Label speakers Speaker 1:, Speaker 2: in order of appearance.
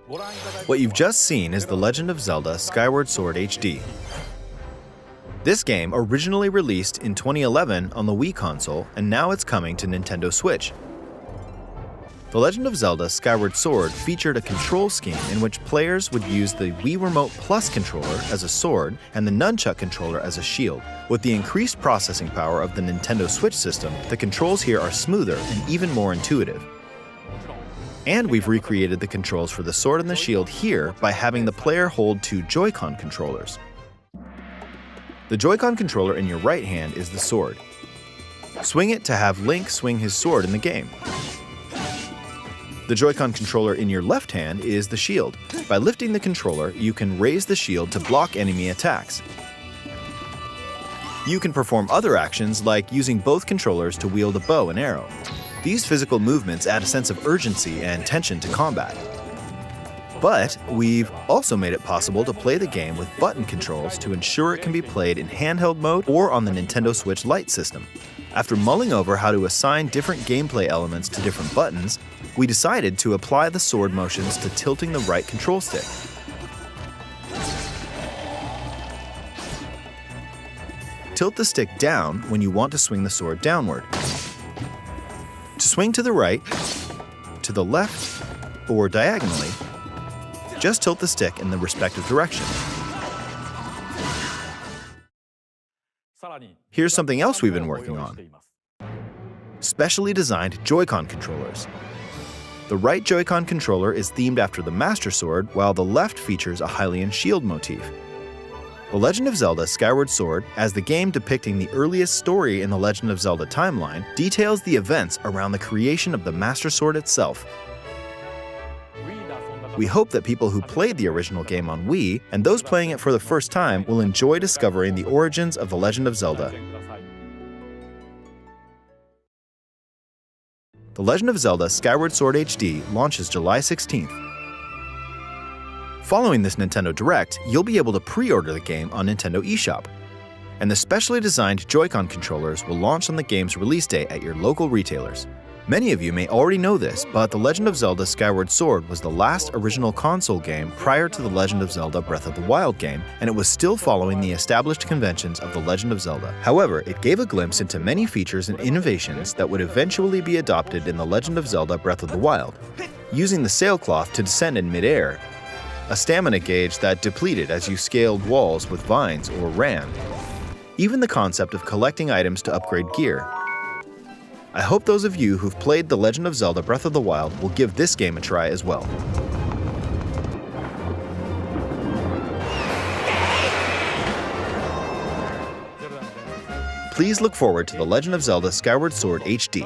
Speaker 1: What you've just seen is The Legend of Zelda Skyward Sword HD. This game originally released in 2011 on the Wii console, and now it's coming to Nintendo Switch. The Legend of Zelda Skyward Sword featured a control scheme in which players would use the Wii Remote Plus controller as a sword and the Nunchuck controller as a shield. With the increased processing power of the Nintendo Switch system, the controls here are smoother and even more intuitive. And we've recreated the controls for the sword and the shield here by having the player hold two Joy-Con controllers. The Joy-Con controller in your right hand is the sword. Swing it to have Link swing his sword in the game. The Joy-Con controller in your left hand is the shield. By lifting the controller, you can raise the shield to block enemy attacks. You can perform other actions like using both controllers to wield a bow and arrow. These physical movements add a sense of urgency and tension to combat. But we've also made it possible to play the game with button controls to ensure it can be played in handheld mode or on the Nintendo Switch Lite system. After mulling over how to assign different gameplay elements to different buttons, we decided to apply the sword motions to tilting the right control stick. Tilt the stick down when you want to swing the sword downward. To swing to the right, to the left, or diagonally, just tilt the stick in the respective direction. Here's something else we've been working on. Specially designed Joy-Con controllers. The right Joy-Con controller is themed after the Master Sword, while the left features a Hylian shield motif. The Legend of Zelda Skyward Sword, as the game depicting the earliest story in the Legend of Zelda timeline, details the events around the creation of the Master Sword itself. We hope that people who played the original game on Wii, and those playing it for the first time, will enjoy discovering the origins of The Legend of Zelda. The Legend of Zelda Skyward Sword HD launches July 16th. Following this Nintendo Direct, you'll be able to pre-order the game on Nintendo eShop. And the specially designed Joy-Con controllers will launch on the game's release day at your local retailers. Many of you may already know this, but The Legend of Zelda Skyward Sword was the last original console game prior to The Legend of Zelda Breath of the Wild game, and it was still following the established conventions of The Legend of Zelda. However, it gave a glimpse into many features and innovations that would eventually be adopted in The Legend of Zelda Breath of the Wild. Using the sailcloth to descend in midair, a stamina gauge that depleted as you scaled walls with vines or ran, even the concept of collecting items to upgrade gear. I hope those of you who've played The Legend of Zelda Breath of the Wild will give this game a try as well. Please look forward to The Legend of Zelda Skyward Sword HD.